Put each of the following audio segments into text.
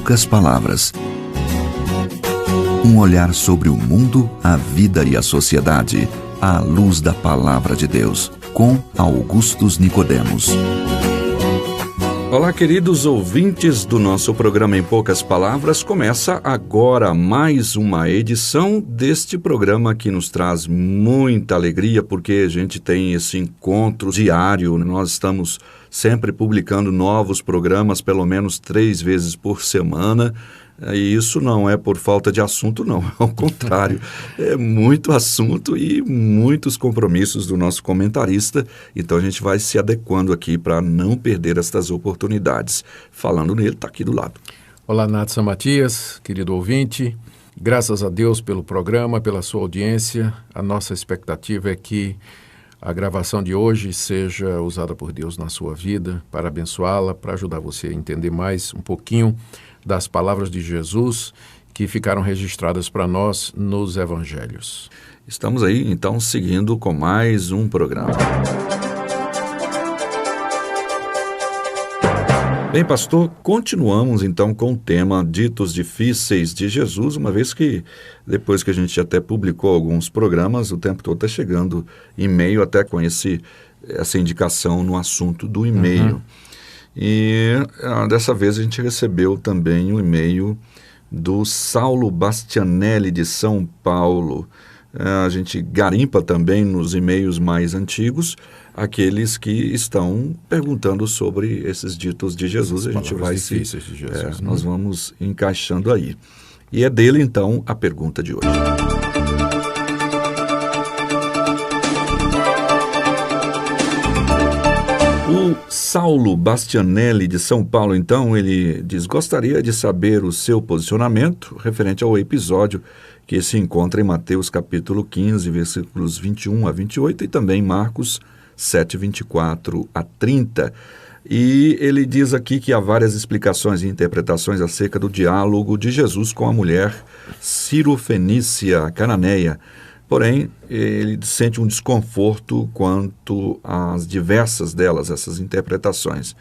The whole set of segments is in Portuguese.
poucas palavras. Um olhar sobre o mundo, a vida e a sociedade, à luz da Palavra de Deus, com Augustus Nicodemos. Olá, queridos ouvintes do nosso programa Em Poucas Palavras. Começa agora mais uma edição deste programa que nos traz muita alegria, porque a gente tem esse encontro diário. Nós estamos sempre publicando novos programas, pelo menos 3 vezes por semana. E isso não é por falta de assunto, não. Ao contrário, é muito assunto e muitos compromissos do nosso comentarista. Então a gente vai se adequando aqui para não perder estas oportunidades. Falando nele, está aqui do lado. Olá, Natson Matias, querido ouvinte. Graças a Deus pelo programa, pela sua audiência. A nossa expectativa é que a gravação de hoje seja usada por Deus na sua vida para abençoá-la, para ajudar você a entender mais um pouquinho das palavras de Jesus que ficaram registradas para nós nos evangelhos. Estamos aí, então, seguindo com mais um programa. Bem, pastor, continuamos então com o tema Ditos Difíceis de Jesus, uma vez que depois que a gente até publicou alguns programas, o tempo todo está chegando e-mail até com essa indicação no assunto do e-mail. E dessa vez a gente recebeu também um e-mail do Saulo Bastianelli de São Paulo. A gente garimpa também nos e-mails mais antigos aqueles que estão perguntando sobre esses ditos de Jesus. A gente vai difíceis de Jesus, nós vamos encaixando aí. E é dele então a pergunta de hoje. O Saulo Bastianelli de São Paulo, então, ele diz: gostaria de saber o seu posicionamento referente ao episódio que se encontra em Mateus capítulo 15, versículos 21 a 28 e também Marcos 7, 24 a 30. E ele diz aqui que há várias explicações e interpretações acerca do diálogo de Jesus com a mulher Cirofenícia cananeia. Porém, ele sente um desconforto quanto às diversas delas, essas interpretações.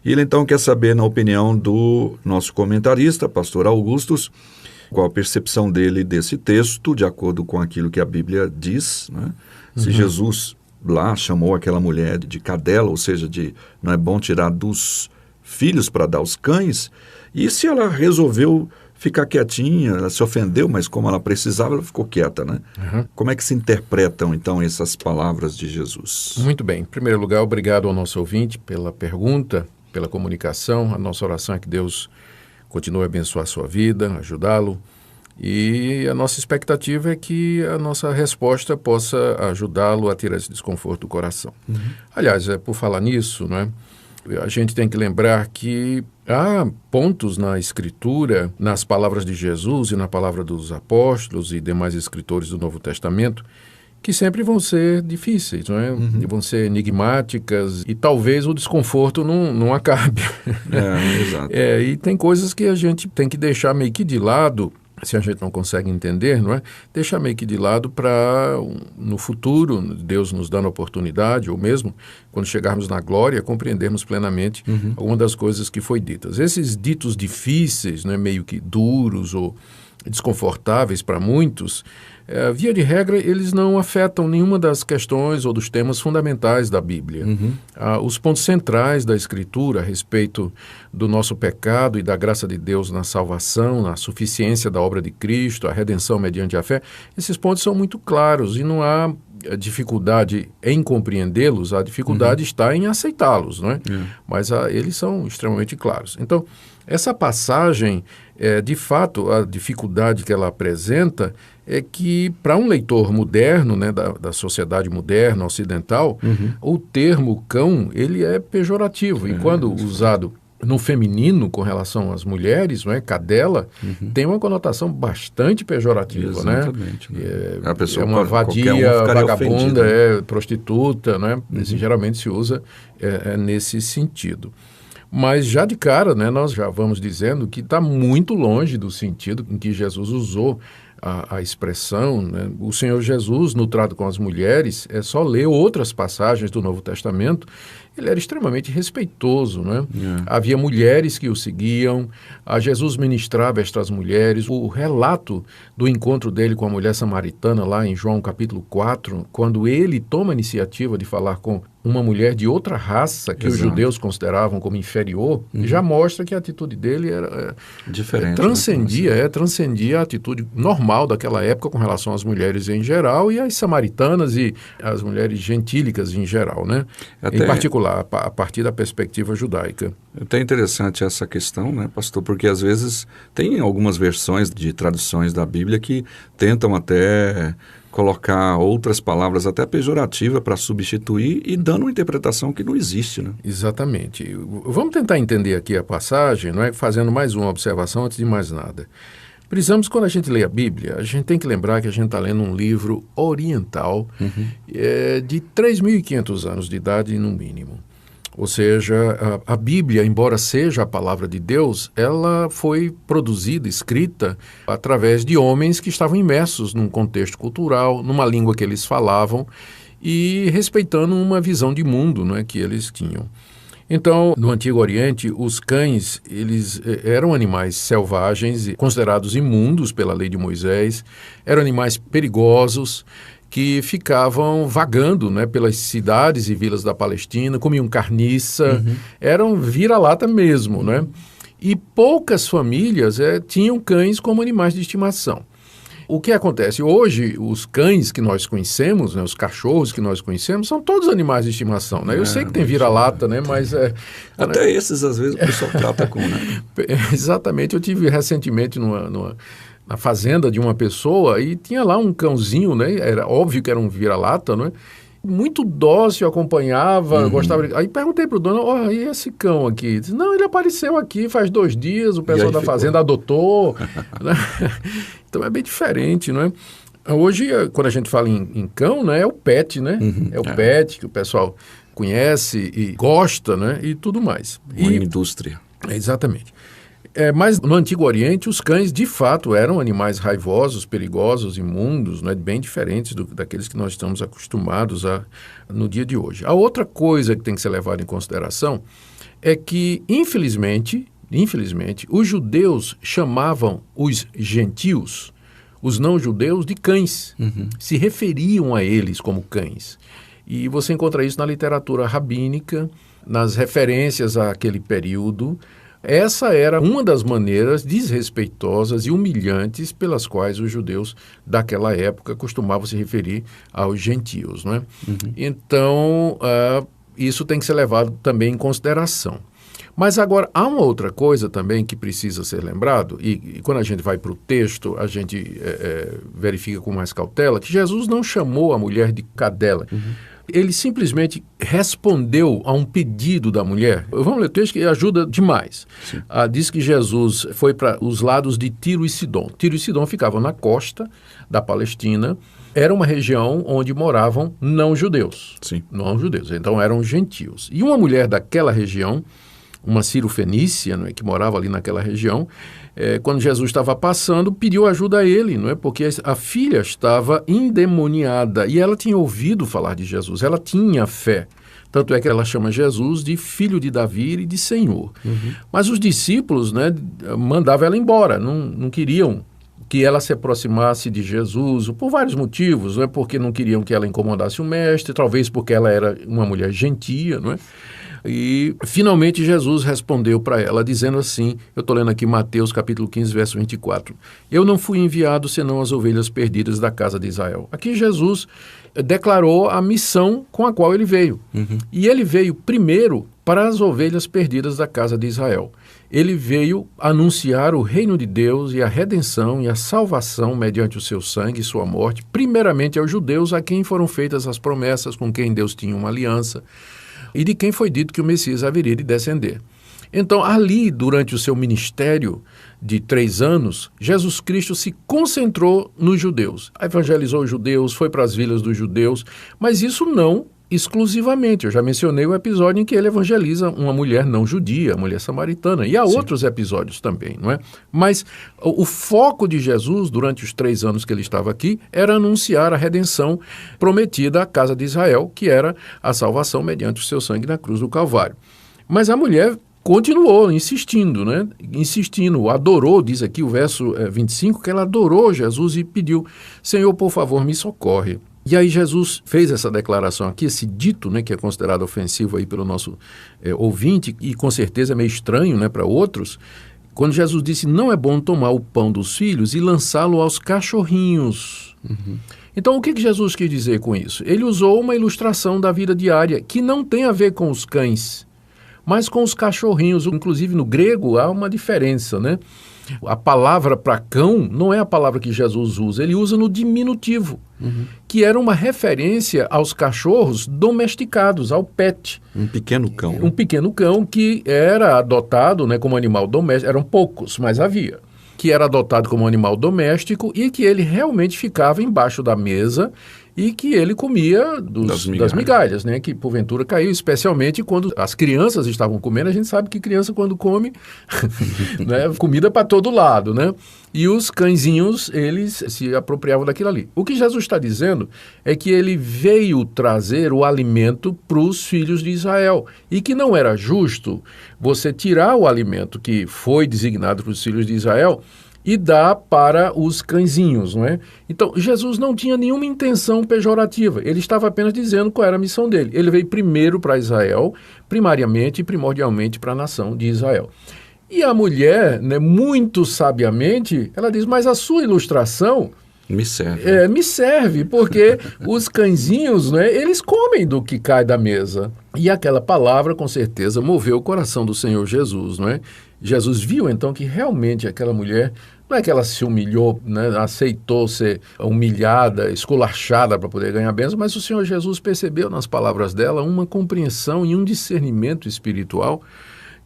E ele então quer saber, na opinião do nosso comentarista, pastor Augustus, qual a percepção dele desse texto, de acordo com aquilo que a Bíblia diz, né? Se Jesus lá chamou aquela mulher de cadela, ou seja, de não é bom tirar dos filhos para dar aos cães, e se ela resolveu ficar quietinha, ela se ofendeu, mas como ela precisava, ela ficou quieta, né? Como é que se interpretam, então, essas palavras de Jesus? Muito bem. Em primeiro lugar, obrigado ao nosso ouvinte pela pergunta, pela comunicação. A nossa oração é que Deus continue a abençoar a sua vida, ajudá-lo. E a nossa expectativa é que a nossa resposta possa ajudá-lo a tirar esse desconforto do coração. Aliás, por falar nisso, né, a gente tem que lembrar que há pontos na Escritura, nas palavras de Jesus e na palavra dos apóstolos e demais escritores do Novo Testamento, que sempre vão ser difíceis, não é? Vão ser enigmáticas e talvez o desconforto não acabe. Exato. E tem coisas que a gente tem que deixar meio que de lado, se a gente não consegue entender, não é? Deixar meio que de lado para, no futuro, Deus nos dando a oportunidade, ou mesmo quando chegarmos na glória, compreendermos plenamente alguma das coisas que foi ditas. Esses ditos difíceis, né, meio que duros ou desconfortáveis para muitos, via de regra, eles não afetam nenhuma das questões ou dos temas fundamentais da Bíblia. Os pontos centrais da Escritura a respeito do nosso pecado e da graça de Deus na salvação, na suficiência da obra de Cristo, a redenção mediante a fé, esses pontos são muito claros e não há dificuldade em compreendê-los, a dificuldade está em aceitá-los, não é? Mas eles são extremamente claros. Então, essa passagem, de fato, a dificuldade que ela apresenta é que, para um leitor moderno, né, da sociedade moderna, ocidental, o termo cão, ele é pejorativo. E quando usado no feminino com relação às mulheres, não é? Cadela, tem uma conotação bastante pejorativa. Exatamente, né? A pessoa é uma vadia, vagabunda, prostituta, né? Geralmente se usa nesse sentido. Mas já de cara, né, nós já vamos dizendo que está muito longe do sentido em que Jesus usou a expressão, né? O Senhor Jesus, no trato com as mulheres, é só ler outras passagens do Novo Testamento ele era extremamente respeitoso, né? Havia mulheres que o seguiam, a Jesus ministrava estas mulheres. O relato do encontro dele com a mulher samaritana, lá em João capítulo 4, quando ele toma a iniciativa de falar com uma mulher de outra raça, que os judeus consideravam como inferior, já mostra que a atitude dele era diferente, transcendia a atitude normal daquela época com relação às mulheres em geral e às samaritanas e às mulheres gentílicas em geral, né? Em particular, a partir da perspectiva judaica. É até interessante essa questão, né, pastor, porque às vezes tem algumas versões de traduções da Bíblia que tentam até colocar outras palavras até pejorativas para substituir e dando uma interpretação que não existe, né? Exatamente. Vamos tentar entender aqui a passagem, não é? Fazendo mais uma observação antes de mais nada. Precisamos, quando a gente lê a Bíblia, a gente tem que lembrar que a gente está lendo um livro oriental de 3.500 anos de idade, no mínimo. Ou seja, a Bíblia, embora seja a palavra de Deus, ela foi produzida, escrita, através de homens que estavam imersos num contexto cultural, numa língua que eles falavam e respeitando uma visão de mundo, não é, que eles tinham. Então, no Antigo Oriente, os cães, eles eram animais selvagens, considerados imundos pela lei de Moisés, eram animais perigosos, que ficavam vagando, né, pelas cidades e vilas da Palestina, comiam carniça, eram vira-lata mesmo, né? E poucas famílias tinham cães como animais de estimação. O que acontece? Hoje, os cães que nós conhecemos, né, os cachorros que nós conhecemos, são todos animais de estimação, né? Eu sei que tem vira-lata, né, mas... Até esses, às vezes, o pessoal trata com, né? Exatamente. Eu tive recentemente na fazenda de uma pessoa e tinha lá um cãozinho, né? Era óbvio que era um vira-lata, né? Muito dócil, acompanhava, gostava de... Aí perguntei para o dono, e esse cão aqui? Disse, não, ele apareceu aqui faz 2 dias, o pessoal da fazenda adotou. Né? Então é bem diferente, não é? Hoje, quando a gente fala em cão, né, é o pet, né? É o pet que o pessoal conhece e gosta, né? E tudo mais. Uma indústria. Exatamente. Mas no Antigo Oriente, os cães, de fato, eram animais raivosos, perigosos, imundos, né, bem diferentes daqueles que nós estamos acostumados no dia de hoje. A outra coisa que tem que ser levada em consideração é que, infelizmente, os judeus chamavam os gentios, os não-judeus, de cães. Se referiam a eles como cães. E você encontra isso na literatura rabínica, nas referências àquele período. Essa era uma das maneiras desrespeitosas e humilhantes pelas quais os judeus daquela época costumavam se referir aos gentios, não é? Então, isso tem que ser levado também em consideração. Mas agora, há uma outra coisa também que precisa ser lembrado, e quando a gente vai para o texto, a gente verifica com mais cautela, que Jesus não chamou a mulher de cadela. Ele simplesmente respondeu a um pedido da mulher. Vamos ler o texto que ajuda demais. Diz que Jesus foi para os lados de Tiro e Sidom. Tiro e Sidom ficavam na costa da Palestina. Era uma região onde moravam não-judeus. Não-judeus, então eram gentios. E uma mulher daquela região, uma Ciro-fenícia, não é, que morava ali naquela região, quando Jesus estava passando, pediu ajuda a ele, não é? Porque a filha estava endemoniada e ela tinha ouvido falar de Jesus, ela tinha fé. Tanto é que ela chama Jesus de filho de Davi e de Senhor. Mas os discípulos, né, mandavam ela embora, não queriam que ela se aproximasse de Jesus, por vários motivos, não é? Porque não queriam que ela incomodasse o mestre, talvez porque ela era uma mulher gentia, não é? E, finalmente, Jesus respondeu para ela, dizendo assim, eu estou lendo aqui Mateus capítulo 15, verso 24, eu não fui enviado senão as ovelhas perdidas da casa de Israel. Aqui Jesus declarou a missão com a qual ele veio. E ele veio primeiro para as ovelhas perdidas da casa de Israel. Ele veio anunciar o reino de Deus e a redenção e a salvação mediante o seu sangue e sua morte, primeiramente aos judeus a quem foram feitas as promessas, com quem Deus tinha uma aliança, e de quem foi dito que o Messias haveria de descender. Então, ali, durante o seu ministério de 3 anos, Jesus Cristo se concentrou nos judeus. Evangelizou os judeus, foi para as vilas dos judeus, mas isso não exclusivamente. Eu já mencionei o episódio em que ele evangeliza uma mulher não judia, a mulher samaritana, e há outros episódios também, não é? Mas o foco de Jesus, durante os 3 anos que ele estava aqui, era anunciar a redenção prometida à casa de Israel, que era a salvação mediante o seu sangue na cruz do Calvário. Mas a mulher continuou insistindo, né? Insistindo, adorou, diz aqui o verso 25, que ela adorou Jesus e pediu: Senhor, por favor, me socorre. E aí Jesus fez essa declaração aqui, esse dito, né, que é considerado ofensivo aí pelo nosso ouvinte, e com certeza é meio estranho, né, para outros, quando Jesus disse: não é bom tomar o pão dos filhos e lançá-lo aos cachorrinhos. Então, o que Jesus quis dizer com isso? Ele usou uma ilustração da vida diária que não tem a ver com os cães, mas com os cachorrinhos. Inclusive, no grego, há uma diferença, né? A palavra para cão não é a palavra que Jesus usa, ele usa no diminutivo, que era uma referência aos cachorros domesticados, ao pet. Um pequeno cão. Um pequeno cão que era adotado, né, como animal doméstico, eram poucos, mas havia, que era adotado como animal doméstico e que ele realmente ficava embaixo da mesa e que ele comia das migalhas, né, que porventura caiu, especialmente quando as crianças estavam comendo. A gente sabe que criança, quando come, né, comida para todo lado, né? E os cãezinhos, eles se apropriavam daquilo ali. O que Jesus está dizendo é que ele veio trazer o alimento para os filhos de Israel e que não era justo você tirar o alimento que foi designado para os filhos de Israel e dá para os cãezinhos, não é? Então, Jesus não tinha nenhuma intenção pejorativa, ele estava apenas dizendo qual era a missão dele. Ele veio primeiro para Israel, primariamente e primordialmente para a nação de Israel. E a mulher, né, muito sabiamente, ela diz: mas a sua ilustração me serve. Me serve, porque os cãezinhos, né, eles comem do que cai da mesa. E aquela palavra, com certeza, moveu o coração do Senhor Jesus, não é? Jesus viu, então, que realmente aquela mulher, não é que ela se humilhou, né, aceitou ser humilhada, esculachada para poder ganhar a bênção, mas o Senhor Jesus percebeu nas palavras dela uma compreensão e um discernimento espiritual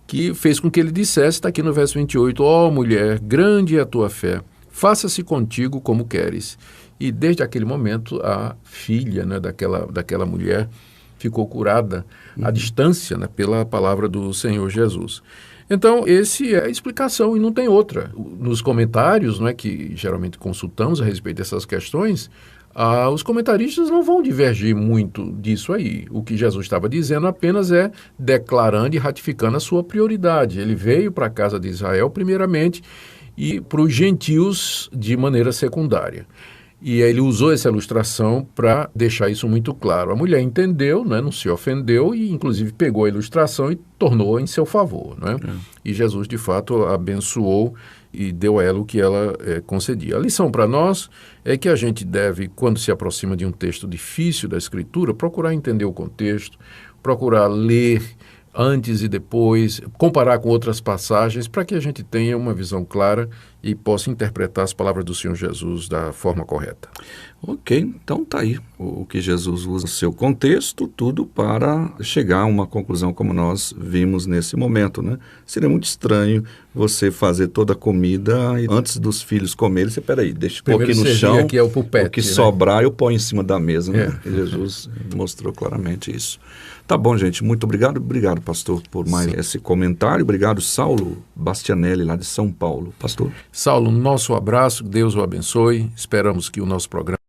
que fez com que ele dissesse, está aqui no verso 28, ó mulher, grande é a tua fé, faça-se contigo como queres. E desde aquele momento a filha, né, daquela mulher ficou curada à distância, né, pela palavra do Senhor Jesus. Então, essa é a explicação e não tem outra. Nos comentários, né, que geralmente consultamos a respeito dessas questões, os comentaristas não vão divergir muito disso aí. O que Jesus estava dizendo apenas é declarando e ratificando a sua prioridade. Ele veio para a casa de Israel primeiramente e para os gentios de maneira secundária. E ele usou essa ilustração para deixar isso muito claro. A mulher entendeu, né, não se ofendeu e, inclusive, pegou a ilustração e tornou em seu favor, né? E Jesus, de fato, abençoou e deu a ela o que ela concedia. A lição para nós é que a gente deve, quando se aproxima de um texto difícil da Escritura, procurar entender o contexto, procurar ler antes e depois, comparar com outras passagens, para que a gente tenha uma visão clara e possa interpretar as palavras do Senhor Jesus da forma correta. Ok, então tá aí o que Jesus usa, o seu contexto, tudo para chegar a uma conclusão como nós vimos nesse momento, né? Seria muito estranho você fazer toda a comida e antes dos filhos comerem, você, peraí, deixa eu pôr aqui no chão, aqui é o pupete, o que né? Sobrar eu ponho em cima da mesa, né? Jesus mostrou claramente isso. Tá bom, gente, muito obrigado. Obrigado, pastor, por mais esse comentário. Obrigado, Saulo Bastianelli, lá de São Paulo. Pastor. Saulo, nosso abraço, Deus o abençoe. Esperamos que o nosso programa